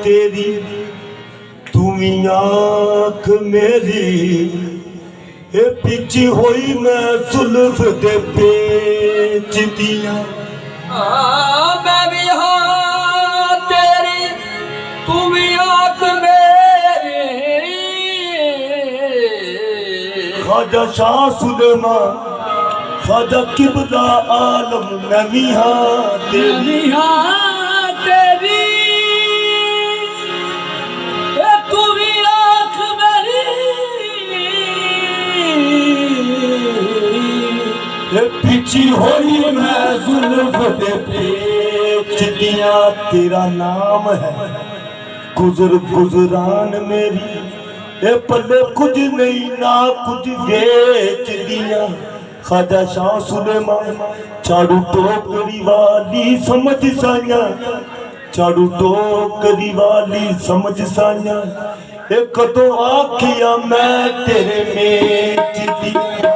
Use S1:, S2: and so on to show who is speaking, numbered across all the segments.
S1: तेरी तुमी आँख मेरी ए पिछी होई मैं सुल्फ दे पेच दिया
S2: मैं भी हाँ तेरी तुमी आँख मेरी
S1: ख्वाजा शाह सुलेमान ख्वाजा किबला आलम मैं भी हाँ तेरी पिछी होई मैं जुल्फ दे पेच दिया तेरा नाम है गुजर गुजरान मेरी ए पल्ले कुछ नहीं ना कुछ बेच दिया ख्वाजा शाह सुलेमान चाड़ू टोकरी वाली समझ साया चाड़ू टोकरी वाली समझ साया ए कदों आखिया मैं तेरे मेच दिया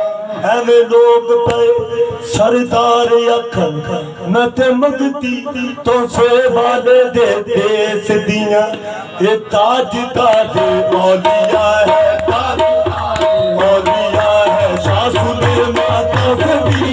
S1: एवें लोग पे सरदार अखन मैं ते मंगती तो से वाले दे देश दिया ये ताजदार औलिया है औलिया है शाह सुलेमान तो से भी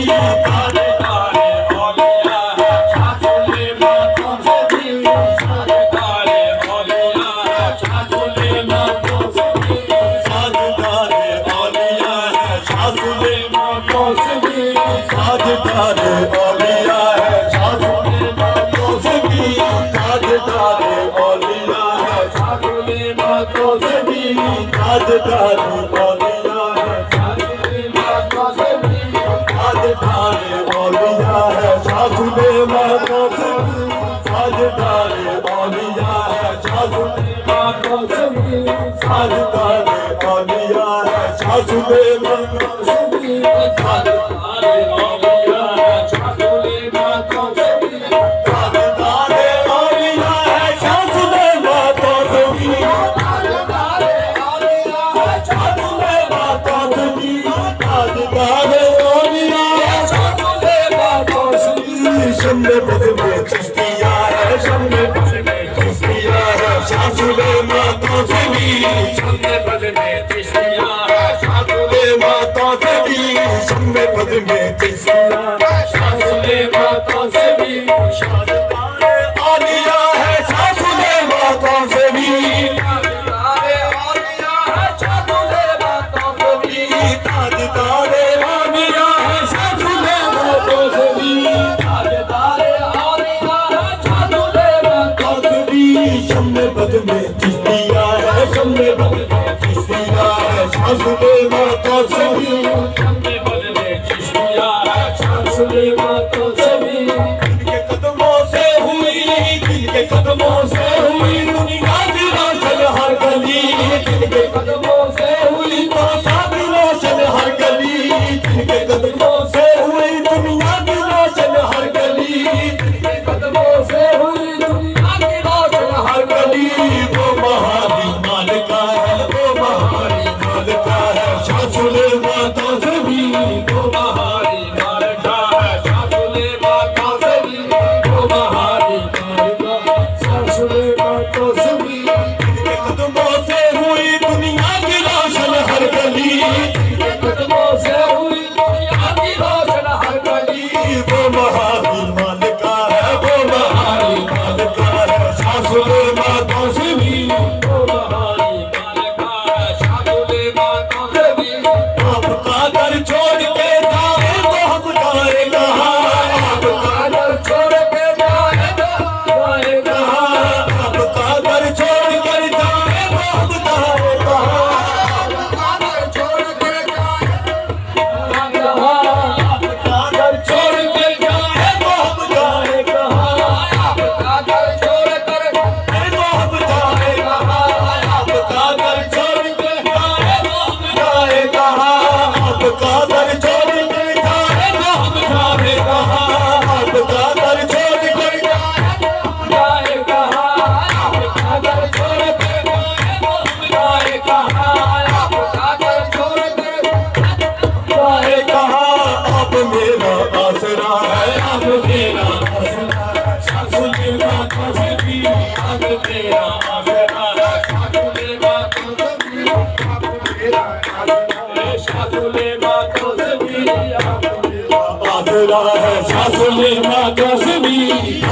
S1: आसरा है सासुले माँ कसमी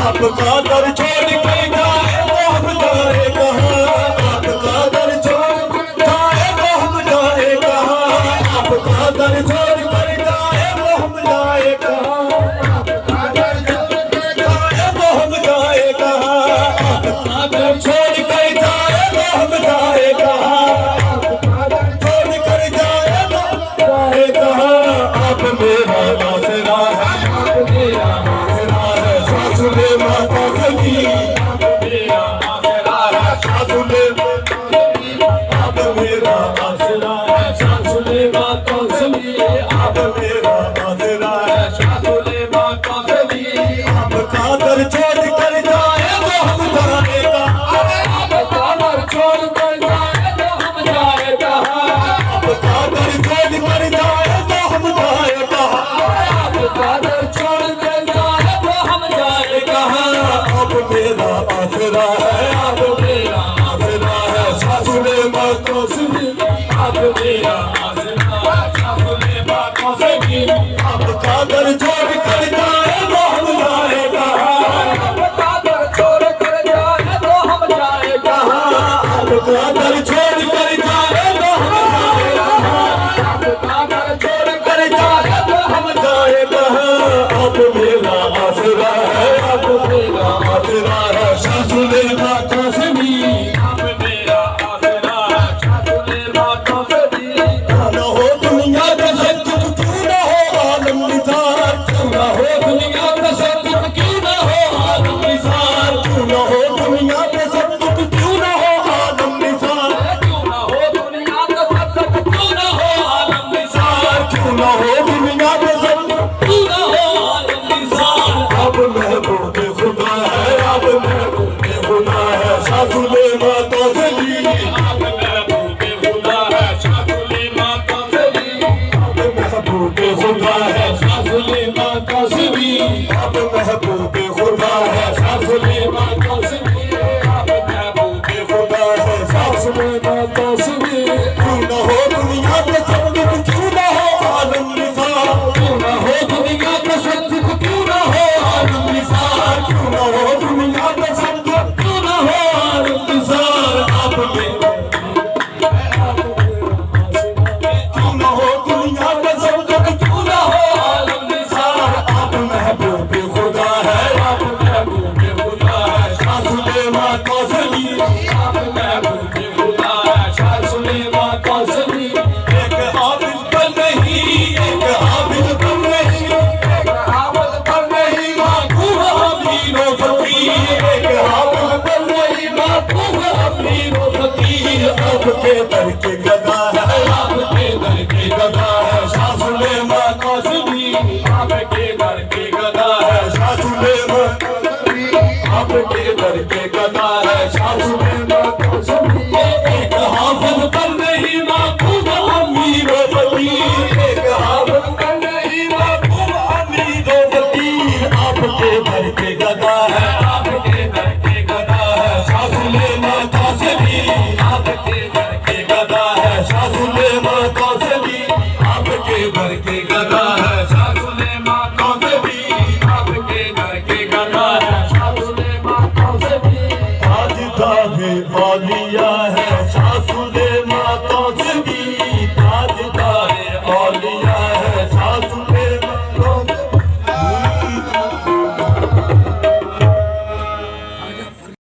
S1: आपका दर छोड़ के जाए तो हम जाए कहाँ आपका दर छोड़ जाए तो हम जाए कहाँ आपका दर छोड़ कर जाए तो हम जाए कहाँ आपका दर छोड़ कर जाए तो हम जाए कहाँ आपका दर छोड़ कर जाए तो हम जाए कहाँ आपका दर छोड़ कर जाए तो जाए कहाँ आप मेरा आसरा सासुले माँ कसमी मेरा आसरा है सासुले आप मेरा आसरा है सासुले माँ कसमी आप मेरा आसरा है सासुले माँ कसमी आपका दर छोड़ कर जाए तो हम जाएगा आपका दर छोड़ कर जाए तो हम जाएगा आपका दर छोड़ कर जाए तो हम जाएगा आपका दर छोड़ कर जाए तो हम जाएगा आप मेरा आसरा है आप मेरा आसरा है सासुले माँ कसमी आप मेरा आसरा है सासुले माँ कसमी आपका दर छोड़ कर जाए तो हम जाएगा आपका दर छोड़ कर जाए तो हम जाएगा आपका दर छोड़ कर जाए तो हम जाएगा आपका दर छोड़ कर जाए तो हम जाएगा आप मेरा आसरा है आप मेरा आसरा है सासुले माँ कसमी आप मेरा आसरा है सासुले माँ कसमी न हो दुनिया का सत्य क्यों न हो आलम निसार क्यों न हो दुनिया का सत्य क्यों न हो आलम निसार क्यों न हो दुनिया का सत्य क्यों न हो आलम निसार क्यों न हो दुनिया का सत्य क्यों न हो आलम निसार क्यों न हो दुनिया का सत्य क्यों न हो आलम निसार अब महबूब खुदा है अब महबूब खुदा है सासुले माँ कसमी अब महबूब खुदा है सासुले माँ कसमी अब महबूब खुदा है सासुले माँ कसमी अब महबूब खुदा है सासुले माँ कसमी अब महबूब खुदा है सासुले माँ कसमी क्यों न हो दुनिया के सत्य क्यों न हो आलम निसार क्यों न हो दुनिया के सत्य क्यों न हो आलम निसार क्यों न हो दुनिया के सत्य क्यों न हो आलम निसार आप मेरा क्यों न हो दुनिया के सत्य क्यों न हो आलम निसार आप महबूब खुदा है आप महबूब खुदा है सासुले माँ कसमी आप महबूब खुदा है सासुले माँ कसमी एक हाफिज पर नहीं एक हाफिज पर नहीं एक हाफिज पर नहीं माकूफ अमीर व फकीर एक हाफिज पर नहीं माकूफ अमीर व फकीर आपके दर के गदा